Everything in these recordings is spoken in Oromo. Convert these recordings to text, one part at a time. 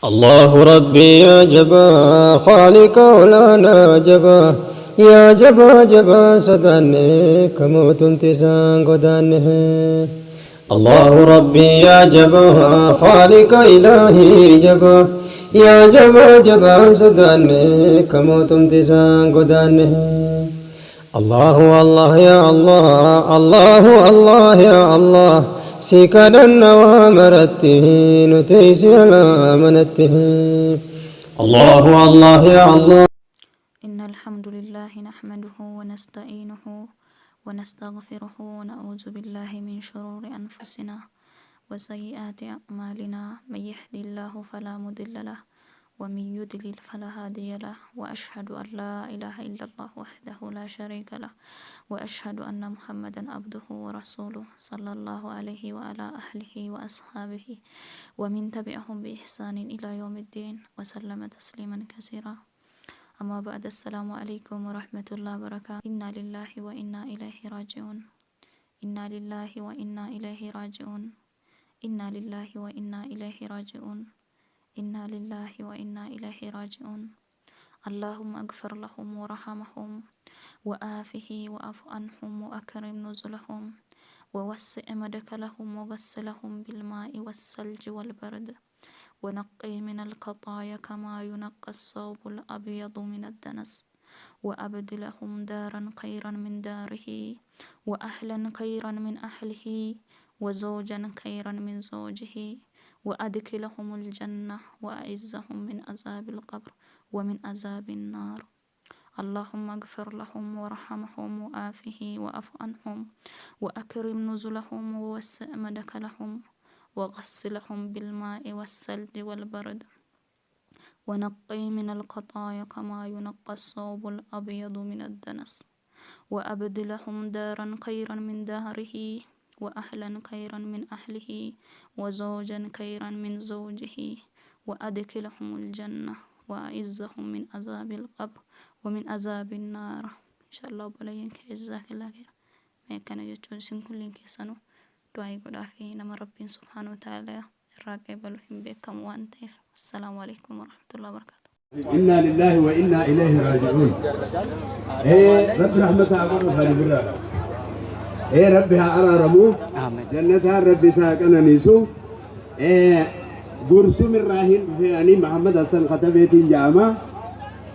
الله ربي يا جبا خالق ولا جبا يا جبا جبا سدانه كموت انتسان قدانه الله ربي يا جبا خالق إلهي جبا يا جبا جبا سدانه كموت انتسان قدانه الله الله يا الله الله الله يا الله سيكدن وامرته نتيسي على منته الله الله يا الله. إن الحمد لله نحمده ونستعينه ونستغفره ونعوذ بالله من شرور أنفسنا وسيئات أعمالنا. من يهدي الله فلا مضل له ومن يضلل فلا هادي له وأشهد أن لا إله إلا الله وحده لا شريك له وأشهد أن محمدا عبده ورسوله صلى الله عليه وعلى أهله وأصحابه ومن تبعهم بإحسان إلى يوم الدين وسلم تسليما كثيرا. أما بعد، السلام عليكم ورحمة الله وبركاته. إنا لله وإنا إليه راجعون. إنا لله وإنا إليه راجعون. إنا لله وإنا إليه راجعون. إنا لله وإنا إليه راجعون. اللهم اغفر لهم ورحمهم وآفه وأعف عنهم وأكرم نزلهم ووسع مدخلهم وغسلهم بالماء والثلج والبرد ونقي من الخطايا كما ينقى الثوب الأبيض من الدنس وأبدلهم دارا خيرا من داره وأهلا خيرا من أهله وزوجا خيرا من زوجه وأدخلهم الجنة وأعزهم من عذاب القبر ومن عذاب النار. اللهم اغفر لهم وارحمهم وآفه وأعف عنهم وأكرم نزلهم ووسع مدخلهم وغسلهم بالماء والثلج والبرد ونقي من الخطايا كما ينقى الثوب الأبيض من الدنس وأبدلهم دارا خيرا من داره وأهلا خيرا من أهله وزوجا خيرا من زوجه وأدخلهم الجنة وأعزهم من عذاب القبر ومن عذاب النار. إن شاء الله بلاين جزاك الله خير. ما كان يجوز سنكلين كيسانو دعاء قدافي نما ربي سبحانه وتعالى راقبلهم بكم وانتف. السلام عليكم ورحمة الله وبركاته. إنا لله وإنا إليه راجعون. رب رحمة أبو فالبرا. ربها أرى رمو جنتها ربي تاكنا نيسو. قرسو من راهن في أني محمد حسن خطبيت جامع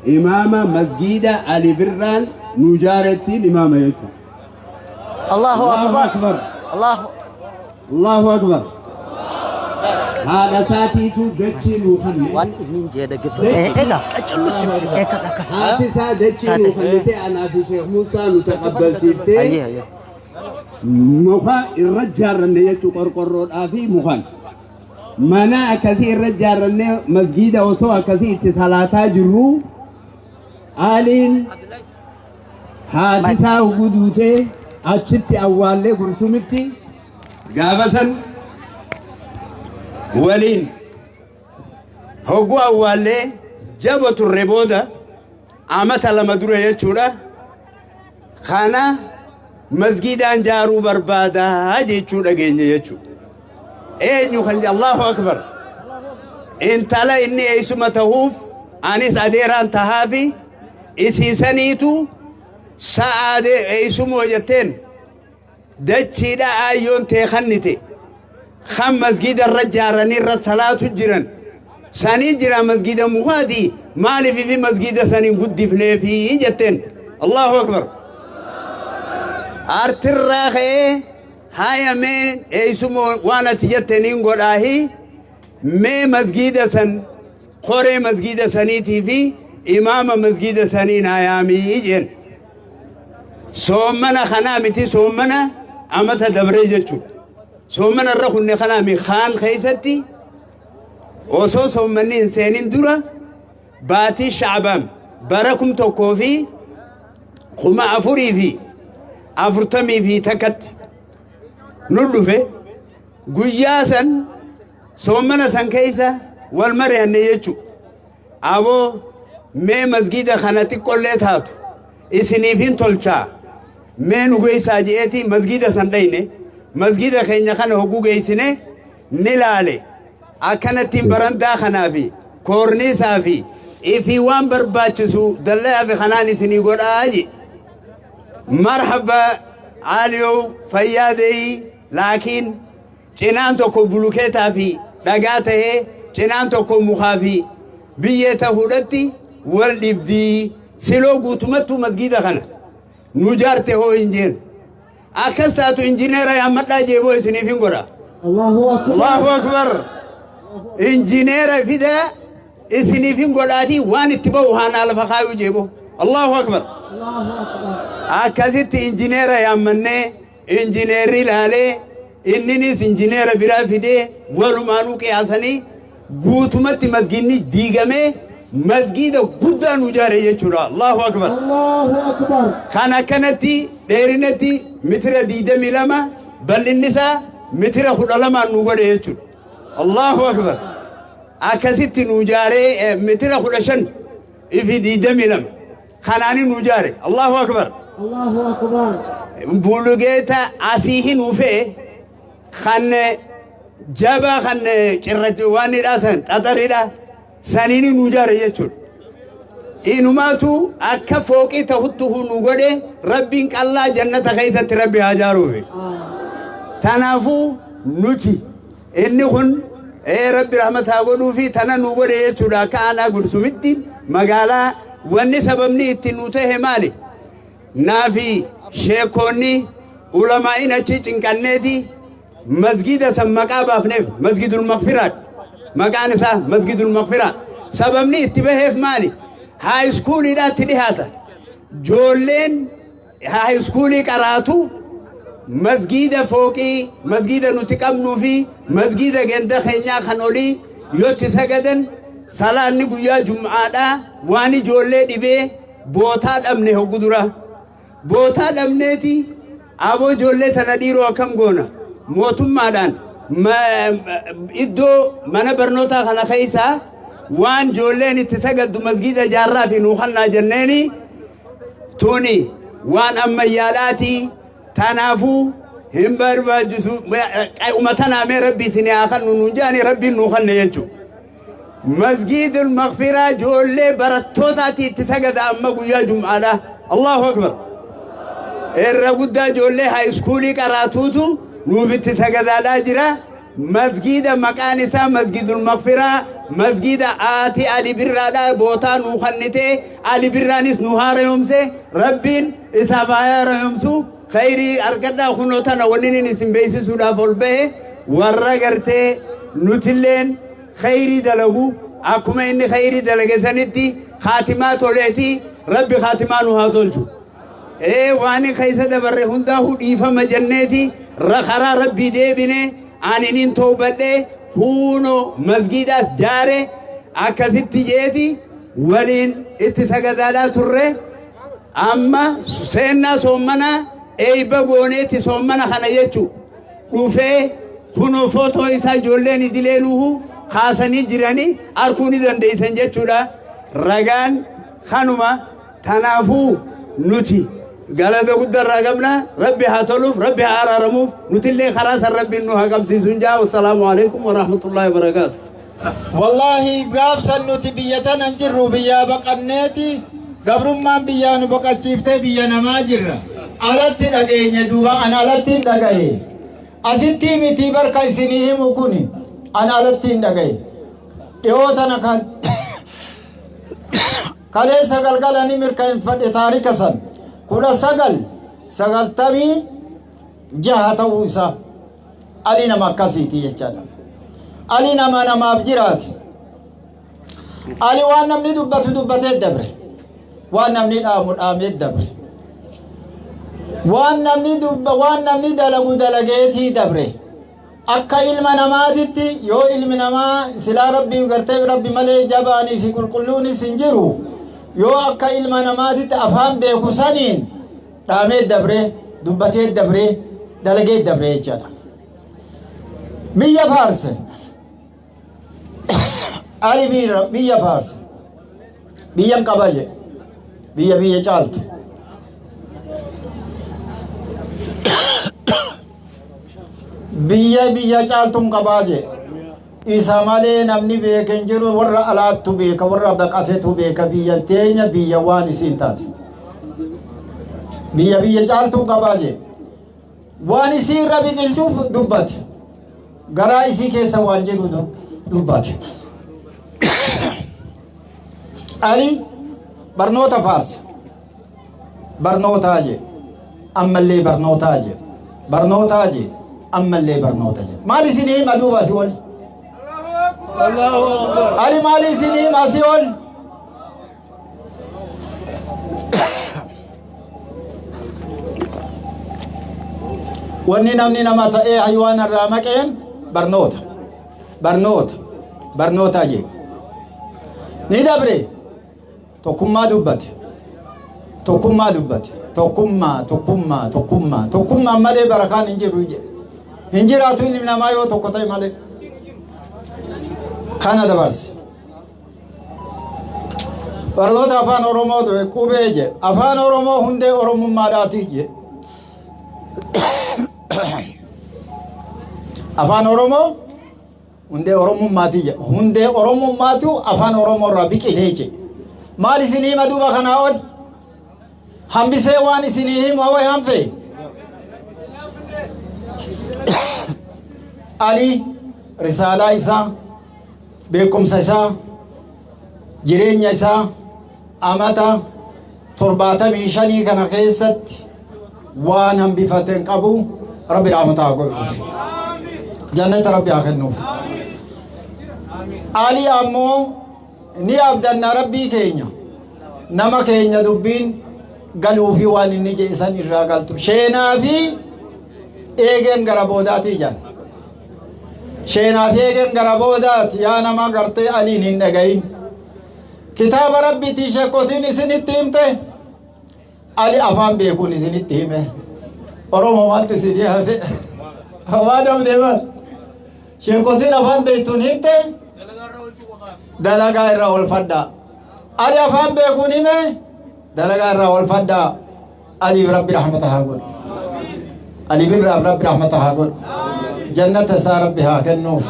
إمام مسجد علي بران نجارتي الإمام يجو. الله أكبر. الله أكبر. هذا ساتيتو دتشي مخلي. وان إنين جدا كفر. هذا سات دتشي مخلي أنا في شيخ موسى نتقبل شيفتي. أيه. مخا الرجال رنيتو قرقرون أفي مخان. منا كثير رجال رني مسجد وسوا كثير صلاة جرو. آلين حادثة وجودته أشتي أولي برسومتي قابسا ولين هو أولي جابت الربودة عمت لما دري يجورا خانا مسجد أنجارو بربادا هاجي يجورا جيني يجو إيه يخنج الله أكبر إن تلا إني أيسما تهوف أنيس أديران تهافي إسي سنيتو سعادة أيسمو جتين دجي دا آيون تيخنتي خم مسجد الرجارني الرسالات الجرن ساني جرا مسجد مخادي مالي في مسجد ساني قد في جتين. الله أكبر. أرتر راخي هاي مين أيسمو وانا تجتنين قراهي مي مسجد سن خوري مسجد سانيتي في إمام مسجد سنين أيامي يجين سومنا خنامتي سومنا أمتى دبريجتشو سومنا الرخون خنامي خان خيستي وصو سومني إنسانين دورا باتي شعبام بركم توكوفي خما أفوري في أفرتمي في تكت نلو في قياسا سومنا سنكيسا والمري أنيجو أبو مي مسجد خانتي كلها هاتو إسنيفين تولشا مي نقول ساجيتي مسجد سندينه مسجد خينيا خان حقوق إسنه نلالي akkanattiin barandaa kanaa fi koorniisaa fi ifii waan barbaachisu dallaa fi kanaan isinii godhaa je marhaba aaliyoo fayyaadee laakiin cinaan tokko bulukeetaa fi dhagaa ta'ee cinaan tokko mukaa fi biyyee ta'uudhatti wal dhibdii siloo guutumattuu masgiida kana nu jaarte hoo injeen akkas taatu injineera yaammadhaa jeeboo isiniif hin godha Allahu akbar injineera fida isiniif hin godhaati waan itti ba'u haanaa lafa kaayuu jeeboo Allahu akbar akkasitti injineera yaammannee injineerri ilaalee inninis injineera biraa fidee walumaanuu qiyaasanii guutumatti masgiidni diigamee masgiida guddaa nu ijaare jechuudha Allahu akbar kan akkanatti dheerinatti mitira 22 bal'inni isaa mitira 12 nu godhe jechuudha Allahu akbar akkasitti nu ijaare mitira 15 ifi 22 kanaani nu ijaare Allahu akbar bulugeeta asii hin ufee kan jaba kan cirrachi waan hidhaasan xaxaridha sanini nu ijaare jechuudha inumaatu akka fooqii ta'uttu nu godhe rabbiin qallaa jannata keessatti rabbi haa jaaruufi tanaafuu nuti inni kun rabbi rahmataa godhuufi tana nu godhe jechuudha akka aanaa gursumitti magaalaa wanni sababni itti nu ta'e maali naafi sheekonni ulamaa'in achi cinqanneeti masgiida san maqaa baafneef masgidul maghfiraat maqaan isaa masgidul maghfiraat sababni itti baheef maali haa iskuuliidhaatti dhihaata joolleen haa iskuulii qaraatu masgiida fooqii masgiida nuti qabnuu fi masgiida ganda keenyaa kan olii yotti sagadan salaanni guyyaa jum'aadhaa waan ijoollee dhibee bootaa dhabne hoggu dura bootaa dhabneeti aboo ijoollee tana dhiiroo akkam goona mootummaadhaan iddoo mana barnootaa kana keessaa waan ijoolleen itti sagaddu masgiida jaarraa fi nuuqannaa jenneeni tuni waan ammayyaadhaati tanaafuu hin barbaachisu uummatanaamee rabbi isin haa kannu nuun jaani rabbiin nuuqanne jechuudha masgiidul maghfiraa ijoollee barattootaati itti sagada amma guyyaa jum'aadhaa Allahu akbar irra guddaa ijoollee haa iskuulii qaraatuutu nuuf itti sagadaadhaa jira masgiida maqaan isaa masgidul maghfiraa masgiida aati Ali Birraadhaa bootaa nuu kennite Ali Birraanis nu haaromse rabbiin isaaf haa haaromsu khayrii argadhaa kunoo tana wannin isin beeksisuudhaaf ol bahe warra gartee nutilleen khayrii dalagu akkuma inni khayrii dalage sanitti khaatimaa toleeti rabbi khaatimaa nu haa tolchu waan keessa dabarre hundaa dhiifama jenneeti karaa rabbii deebine aninin toobadhe huuno masgiidaas jaare akkasitti jeeti waliin itti sagadaadhaa turre amma seennaa soommanaa eeyba gooneetti soommana kana jechu dhufee kunoo footoo isaa ijoolleen idileenuhu kaasanii jiranii arguu ni dandeeysan jechuudha ragaan kanuma tanaafuu nuti galata guddaa qabna rabbi haa toluuf rabbi haa araaramuuf nutillee karaa san rabbiin nu haa qabsiisuun jaa wassalaamu alaikum warahmatullahi wabarakaatu wallahi gaafsan nuti biyyatan an jirru biyyaa baqanneeti gabrummaan biyyaa nu baqachiiftee biyya namaa jirra alatti dhageenya duuba an alattiin dhagaye asitti miti barka isinii himu kuni an alattiin dhagaye dhiyootana kan kaleessa galgalani mirkaneeffadhe taarika san kudha sagaltamii jaha ta'uu isaa ali nama akkasiiti jechaadha ali nama namaaf jiraate ali waan namni dubbatu dubbatee dabre waan namni dhaamu dhaamee dabre waan namni dalagu dalageetii dabre akka ilma namaatitti yoo ilmi namaa silaa rabbiin gartee rabbi malee jabaanii fi qulqulluunis hin jiru yoo akka ilma namaatitti afaan beeku saniin dhaamee dabre dubbatee dabre dalagee dabre jechaadha biyya Faarse ali biyya Faarse biyyan qabaje biyya caaltu biyya caaltuun qabaaje isa malee namni beeka hin jiru warra alaattu beeka warra baqateetu beeka biyya teenya biyya waan isiin taate biyya caaltuu qabaa jee waan isii irra biqilchuuf dubbate garaa isii keessa waan jedhu dubbate Ali barnoota faarsa barnootaa jee ammallee barnootaa jee barnootaa jee ammallee barnoota jee maal isinii maduuba si wali Allahu Akbar Ali maal isinii masi wali wanni namni nama ta'ee haywaana irraa maqeen barnoota jee ni dabre tokkummaa dubbate tokkummaa malee barakaan hin jiru je hin jiraatu ilmi namaa yoo tokko ta'e malee kana dabarse barnoota afaan oromoo qubee je afaan oromoo hundee oromummaadhaati je afaan oromoo hundee oromummaati je hundee oromummaatu afaan oromoo irraa biqilee je maal isinii maduuba kanaa ol hambisee waan isinii himu way hanfe Ali risaalaa isaa beekumsa isaa jireenya isaa amata 75 kana keessatti waan hambifateen qabu rabbi rahmataa godhuuf jannata rabbi haa kennuuf Ali ammoo ni abdanna rabbii keenya nama keenya dubbiin galuufi waan inni jeesan irraa galtu sheenaa fi eegen gara boodaati jan sheenaa fi eegen gara boodaati yaa nama gartee aliin hin dhagayin kitaaba rabbiitii sheekotiin isinitti himte Ali afaan beekuun isinitti hime oromoo wanti isinii hafe hawaa dabde mal sheekotiin afaan beektuun himte dalagaa irraa ol faddaa Ali afaan beekuun hime dalagaa irraa ol faddaa Ali rabbi rahmata haa godhu Ali birraa rabbi rahmata haa godhu jannata isaa rabbi haa kennuuf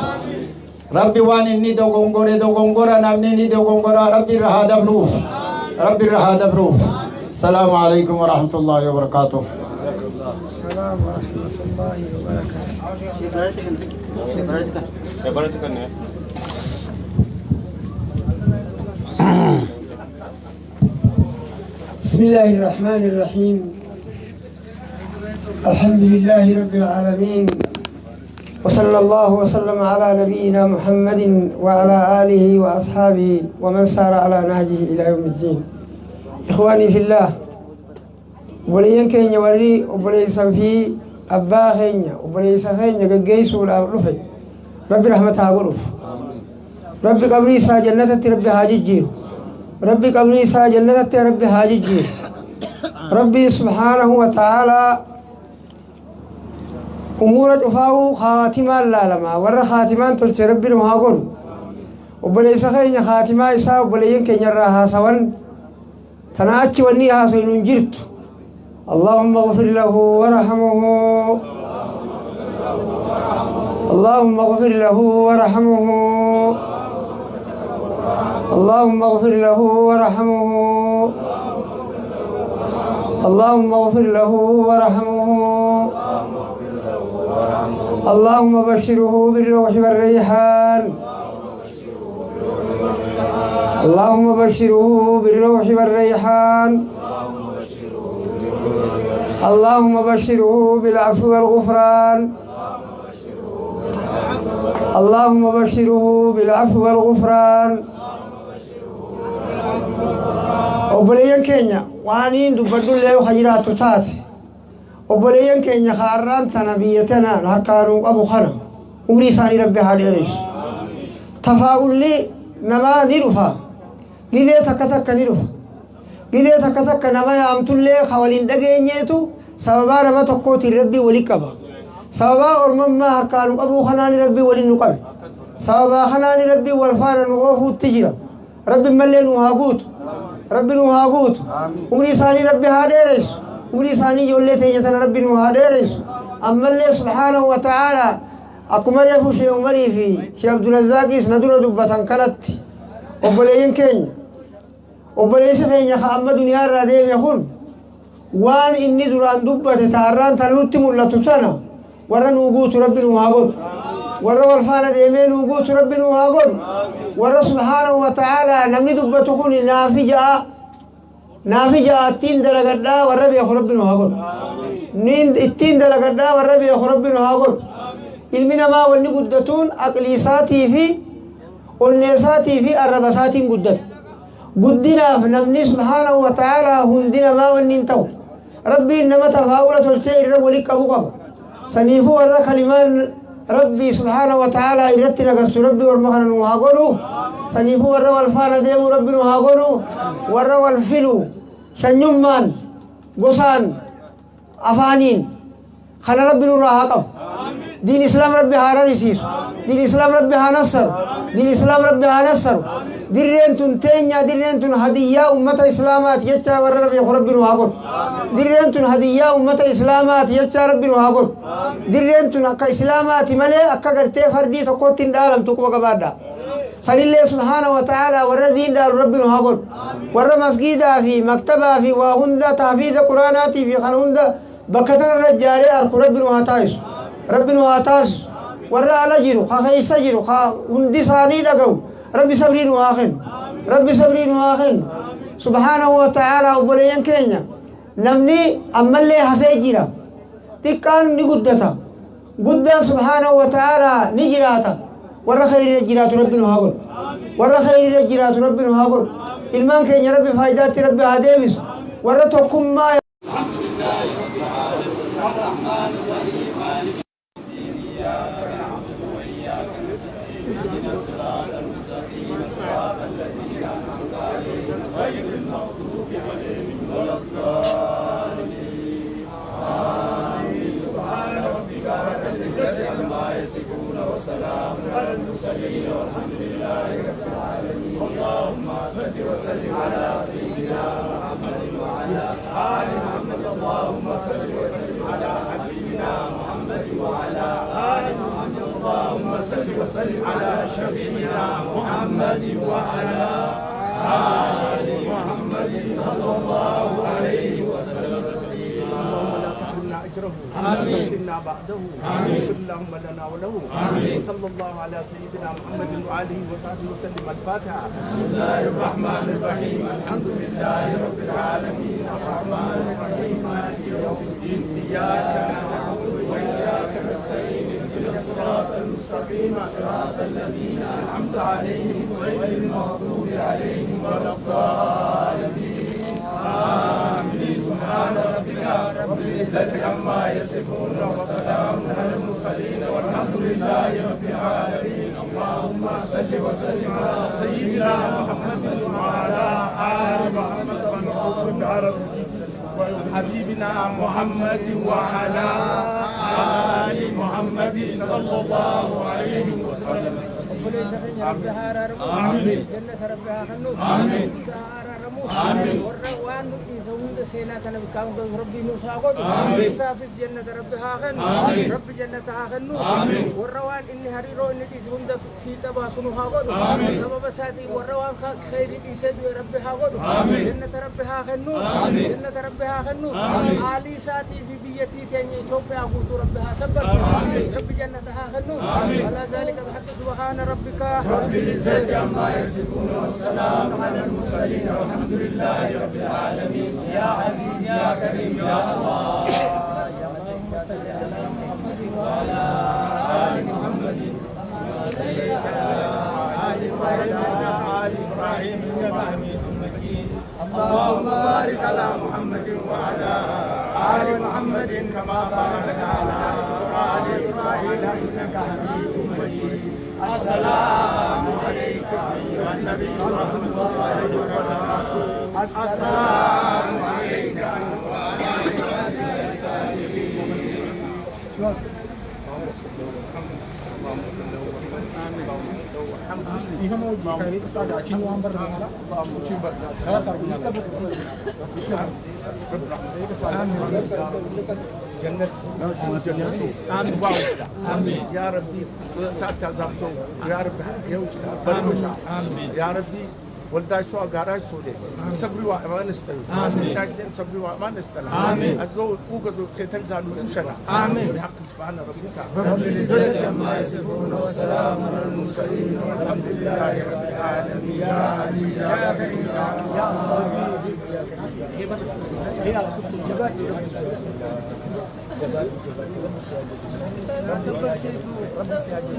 rabbi waan inni dogongora namni inni dogongora rabbi irra haa dabruuf السلام عليكم ورحمة الله وبركاته السلام ورحمة الله وبركاته بسم الله الرحمن الرحيم الحمد لله رب العالمين وصلى الله وسلم على نبينا محمد وعلى آله وأصحابه ومن سار على نهجه إلى يوم الدين إخواني في الله ولين كينيا ولي وبليسا في أبا خينيا وبليسا خينيا قيسو ولا رفي ربي رحمتها غرف ربي قبري سا جنة ربي هاجي جير ربي قبري سا جنة ربي هاجي جير ربي سبحانه وتعالى أمور الأفاو خاتمة لا لما ور خاتمان تلت ربي المهاجر وبليسا خينيا خاتمة إسا وبلين كينيا راها سوان تناأتش ونيها سينون جرت اللهم اغفر له ورحمه اللهم اغفر له ورحمه اللهم اغفر له ورحمه اللهم اغفر له ورحمه اللهم بشره بالروح والريحان اللهم بشره بالروح والريحان اللهم بشره بالعفو والغفران اللهم بشره بالعفو والغفران وبلين كينيا وانين دبدل له خيرات تات وبلين كينيا خاران تنبيتنا هركانو ابو خنا عمري ساني ربي هاديرش تفاؤل لي نما نيرفا gidee takka ni dhufa gidee takka nama yaamtullee khawaliin dhageenyeetu sababaa nama tokkootiin rabbii wali qaba sababaa ormammaa harkaanu qabuu kanaani rabbii waliin nu qabe sababaa kanaani rabbii wal faana nu oofuutti jira rabbi mallee nu haa guutu rabbi nu haa guutu umrii isaanii rabbi haa dheeressu umrii isaanii ijoollee teenya tana rabbi nu haa dheeressu ammallee subhaanahu wa ta'aalaa أكما يفو شيء عمري في شيء عبد الرزاق ندور دبة كانت وبلين كين وبلين سفين خامة دنيا الرديم يخون وان إني دران دبة تاران تلوت ملا تسنا ورن وجود ربنا وهاقول ورن والفانا ديمين وجود ربنا وهاقول ورن سبحانه وتعالى نمني دبة تخوني نافجة التين دلقدا وربي يخ ربنا وهاقول نين التين دلقدا وربي يخ ربنا وهاقول ilmina ma wanni guddatun aqliisaatii fi onneesaatii fi arrabasaatiin guddata guddinaaf namni subhaanahu wa ta'aalaa hundina ma wanni hin ta'u rabbiin nama tafaa'ula tolchee irra wali qabu qaba saniifuu warra kalimaan rabbii subhaanahu wa ta'aalaa irratti nagastu rabbii warma kana nu haa godhu saniifuu warra wal faana deemu rabbi nu haa godhu warra wal filu shanyummaan gosaan afaaniin kana rabbi nurraa haa qabu دين الإسلام ربي هارنسيس دين الإسلام ربي هانصر دين الإسلام ربي هانصر ديرينتون تينيا ديرينتون هدية أمة إسلامات يتشا ور ربي ربي نهاقول ديرينتون هدية أمة إسلامات يتشا ربي نهاقول ديرينتون أكا إسلامات ملي أكا قرتي فردي تقوتين دالم تقوى قبادا صلى الله سبحانه وتعالى ور دين دال ربي نهاقول ور مسجدا في مكتبا في وهند تحفيظ قرآناتي في خنهند بكتر الرجالي أركو ربي نهاتايس ربنا واتاس ورا على جيرو خا يسجرو خا وندي ساني دغو ربي صبرين واخن ربي صبرين واخن سبحانه وتعالى وبلين كينيا نمني املي حفيجيرا تكان نغدتا غدا سبحانه وتعالى نجراتا ورا خير جيرات ربنا هاغول ورا خير جيرات ربنا هاغول المان كينيا ربي فايدات ربي هاديس ورا توكم ما اللهم صل وسلم على سيدنا محمد وعلى آل محمد اللهم صل وسلم على حبيبنا محمد وعلى آل محمد اللهم صل وسلم على شفيعنا محمد وعلى آل محمد صلى الله عليه وسلم آمين بعده آمين اللهم لنا وله آمين صلى الله على سيدنا محمد وآله وصحبه وسلم الفاتحة بسم الله الرحمن الرحيم الحمد لله رب العالمين الرحمن الرحيم مالك يوم الدين إياك نعبد وإياك نستعين اهدنا الصراط المستقيم صراط الذين أنعمت عليهم غير المغضوب عليهم ولا الضالين آمين سبحان ربك رب العزة عما يصفون وسلام على المرسلين والحمد لله رب العالمين اللهم صل وسلم على سيدنا محمد وعلى آل محمد والمقصود بالعرب وحبيبنا محمد وعلى آل محمد صلى الله عليه وسلم آمين آمين آمين وان يسوون سينا كان بكام ربي نصاقود سافس جنة ربها خن رب جنة خن والروان إني هريرو إني يسوون في تباسون هاقود سبب ساتي والروان خير يسد ربها قود جنة ربها خن جنة ربها خن علي ساتي في بيتي تاني توب يعبد ربها سبب رب جنة خن على ذلك بحق سبحان ربك رب العزة عما يصفون والسلام على المرسلين والحمد لله رب العالمين يا عزيز يا كريم يا الله وعلى آل محمد آل إبراهيم إنك حميد مجيد اللهم بارك على محمد وعلى آل محمد كما باركت على آل إبراهيم إنك حميد مجيد السلام عليك أيها النبي ورحمة الله وبركاته السلام عليك وعلى عباد الصالحين جنة آمين يا ربي ساعة زابسو يا ربي يا ربي والداي سو غاراي سولي صبري وامان استل امين داكن صبري وامان استل امين ازو فوقو كتل زالو انشرا امين بحق سبحان ربك رب العزه عما يصفون وسلام على المرسلين والحمد لله رب العالمين يا علي يا كريم يا الله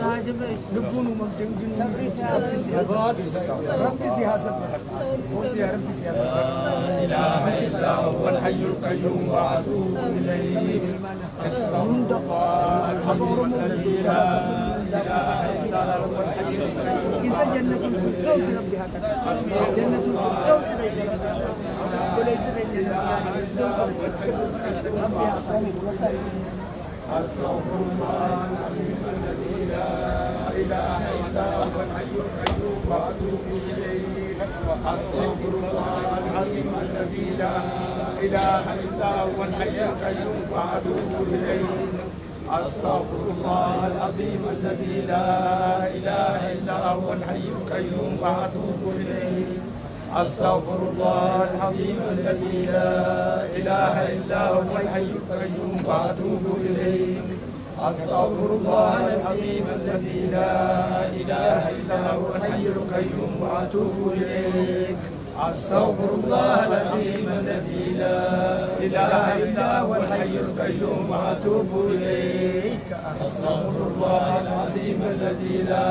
يا جبات نكون ممتنين ربي سياسة ربي سياسة لا إله إلا هو الحي القيوم وأتوب إليه أستغفر الله العظيم الذي لا إله إلا هو الحي القيوم إذا جنة الفردوس ربي هكذا جنة الفردوس وليس إلا الفردوس ربي هكذا أستغفر الله العظيم الذي لا إله إلا هو الحي القيوم وأتوب إليه أستغفر الله العظيم الذي لا إله إلا هو الحي القيوم وأتوب إليه أستغفر الله العظيم الذي لا إله إلا هو الحي القيوم وأتوب إليه أستغفر الله العظيم الذي لا إله إلا هو الحي القيوم وأتوب إليه أستغفر الله العظيم الذي لا إله إلا هو الحي القيوم وأتوب إليك أستغفر الله العظيم الذي لا إله إلا هو الحي القيوم وأتوب إليك أستغفر الله العظيم الذي لا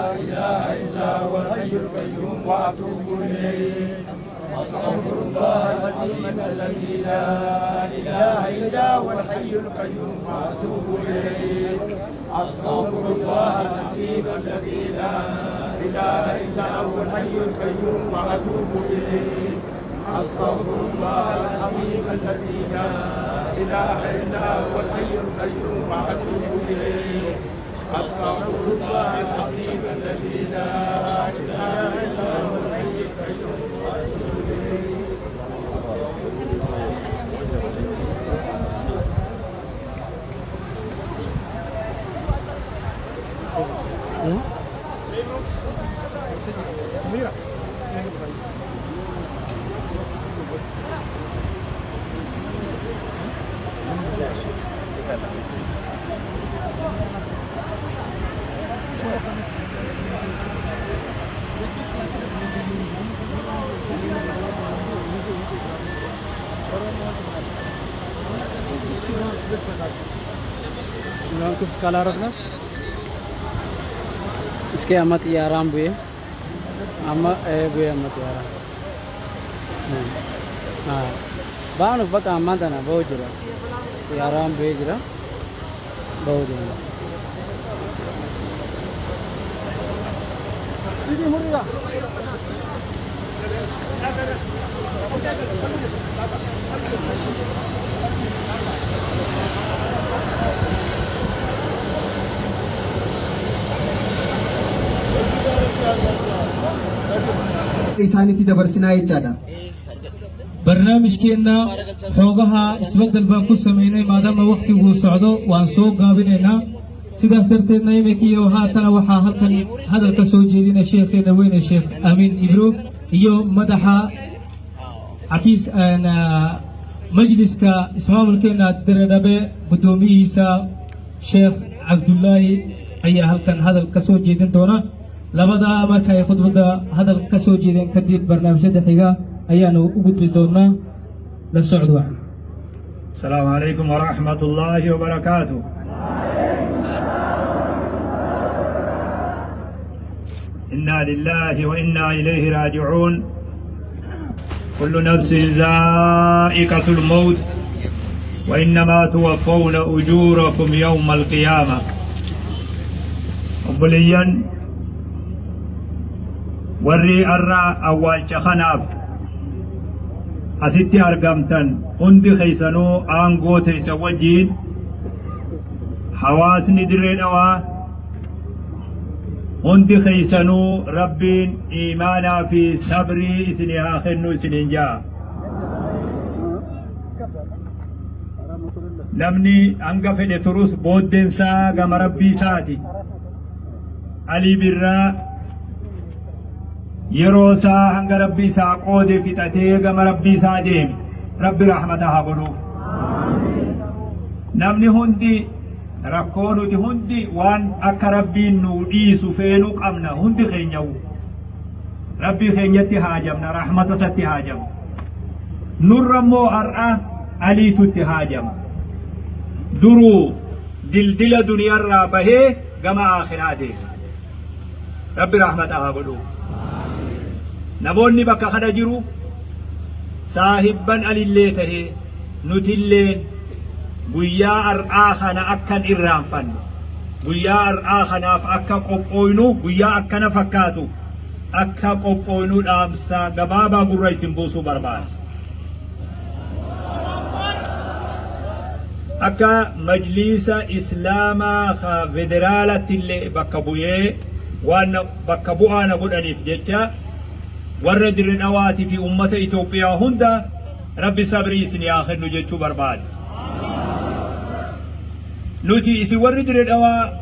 إله إلا هو الحي القيوم وأتوب إليك أستغفر الله العظيم الذي لا إله إلا هو الحي القيوم وأتوب إليه أستغفر الله العظيم الذي لا إله إلا هو الحي القيوم وأتوب إليه أستغفر الله العظيم الذي لا إله إلا هو الحي القيوم وأتوب إليه أستغفر الله العظيم الذي لا إله إلا هو الحي القيوم كنت كلا ركنا इसके अमत याराम बुए अम्मा बुए अमत याराम हाँ बावन पक्का अम्मा था ना बहुत जरा याराम बुए जरा बहुत जरा isaanitti dabarsinaa jechaadha. barnaamijkeena xoogaha isbedel baan ku sameynay maadaama waqtigu socdo waan soo gaabinaynaa sidaas darteedna iminkii haatana waxaa halkan hadal ka soo jeedina sheekheena weyne sheekh amiin ibro iyo madaxa xafiis majliska ismaamulkeena diradhabe gudoomiyihiisa sheekh cabdullaahi ayaa halkan hadal ka soo jeedin doona labada marka ay khudbada hadal ka soo jeedeen kadib barnaamijyada xiga ayaanu u gudbi doonaa la socod wacan السلام عليكم ورحمة الله وبركاته. إنا لله وإنا إليه راجعون. كل نفس ذائقة الموت وإنما توفون أجوركم يوم القيامة. أبليا وري أرى أول شخناف أستي أرقمتن هندي خيسانو آنغو تيسا وجين حواسني درين أوا هندي خيسانو ربين إيمانا في صبري إسنها خنو سننجا namni hanga fedhe turus booddeensaa gama rabbii isaati. Alii Birraa yeroo isaa hanga rabbii isaa qoode fixatee gama rabbii isaa deeme. Rabbi rahmata haa godhu. Namni hundi rakkoo nuti hundi waan akka rabbiin nu dhiisu feenuu qabna hundi keenyawu. Rabbii keenyatti haajamna rahmata isatti haajamna. Nurra immoo har'a aliitutti haajama. Duruu dildila duniyaarraa bahee gama akhiraa deema. Rabbi rahmata haa godhu. Namoonni bakka kana jiru saahibban alillee tahee nutillee guyyaa har'aa kana akkan irraanfanne guyyaa har'aa kanaaf akka qophooynu guyyaa akkana fakkaatu akka qophooynu dhaamsa gabaabaa gurra isin buusuu barbaada. Akka majliisa islaamaa ka federaalatti illee bakka bu'ee waan bakka bu'aana godhaniif jecha warra Dirree Dhawaatii fi ummata Itoophiyaa hunda Rabbi sabrii isin haa kennu jechuu barbaada. Nuti isin warri Dirree Dhawaa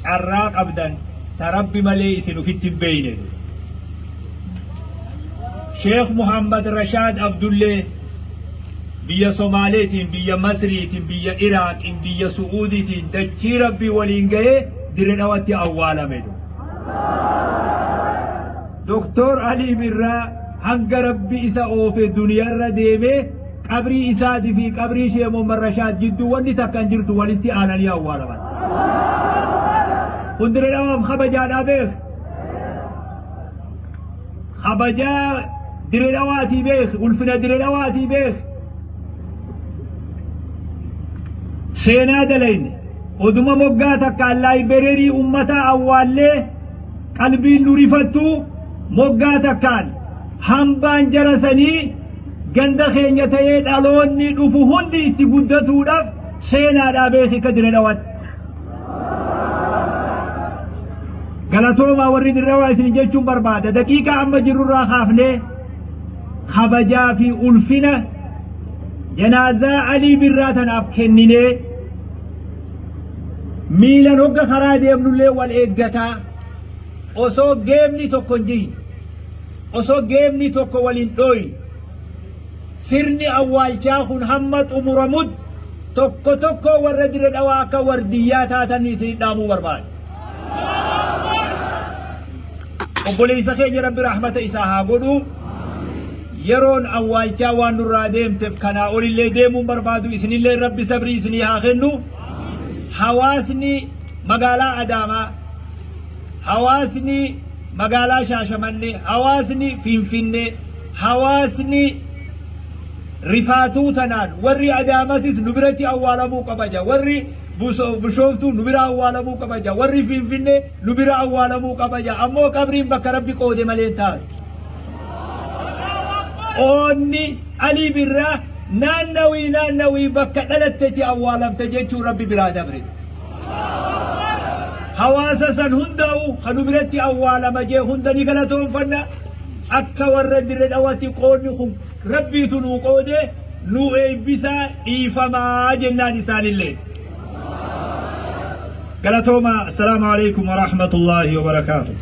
carraa qabdan ta Rabbi malee isin ufitti hin beeyne. Sheekh Muhammad Rashaad Abdullee biyya Somaaleetiin, biyya Masriitiin, biyya Iraaqiin, biyya Su'uudiitiin dachii Rabbii waliin ga'ee Dirree Dhawaatti awwaalame. Doktor Ali Birraa hanga Rabbi isa oofe duniyaarra deemee qabrii isaatii fi qabrii Sheekh Muhammad Rashaad jidduu wanni takka hin jirtu walitti aananii awwaalaman. Kun Dirree Dhawaaf kabajaadhaa beek. Kabajaa Dirree Dhawaatii beek, ulfina Dirree Dhawaatii beek. Seenaa dalayne oduma moggaa takka laayibireerii ummataa awwaallee qalbiin nu rifattu moggaa takkaan hambaan jarasanii ganda keenya ta'ee dhaloonni dhufu hundi itti guddatuudhaaf seenaadhaa beeki ka Dirree Dhawaatti. Galatoomaa warri Dirree Dhawaa isin jechuun barbaada. Daqiiqaa amma jirurraa kaafnee kabajaa fi ulfina janaazaa Alii Birraa tanaaf kenninee miilan hogga karaa deemnullee wal eeggataa osoo geemni tokko hin jiru osoo geemni tokko waliin dhooyin sirni awwaalchaa kun hamma xumuramutti tokko tokko warra Dirree Dhawaa akka wardiyyaa taatan isin dhaamuu barbaada. Obboleessa keenya Rabbi rahmata isaa haa godhu. Yeroon awwaalchaa waan nurraa deemteef kanaa olillee deemuun barbaadu isinillee Rabbi sabrii isinii haa kennu. Hawaasni magaalaa Adaamaa, hawaasni magaalaa Shaashamannee, hawaasni Finfinnee, hawaasni rifaatuu tanaan warri Adaamatis nu biratti awwaalamuu qabaja, warri Bishooftuu nu bira awwaalamuu qabaja, warri Finfinnee nu bira awwaalamuu qabaja. Ammoo qabriin bakka Rabbi qoode malee taa'e. Oonni Alii Birraa naannawii bakka dhalattetti awwaalamte jechuun Rabbi biraa dabre. Hawaasa san hundaa'u kanu biratti awwaalama jee hunda ni galatoonfanna. Akka warra Dirree Dhawaatti qoodni kun Rabbiitu nuu qoode nu eebbisaa dhiifamaa jennaan isaanillee. Galatooma. Assalaamu alaikum wa rahmatullahi wa barakaatuh.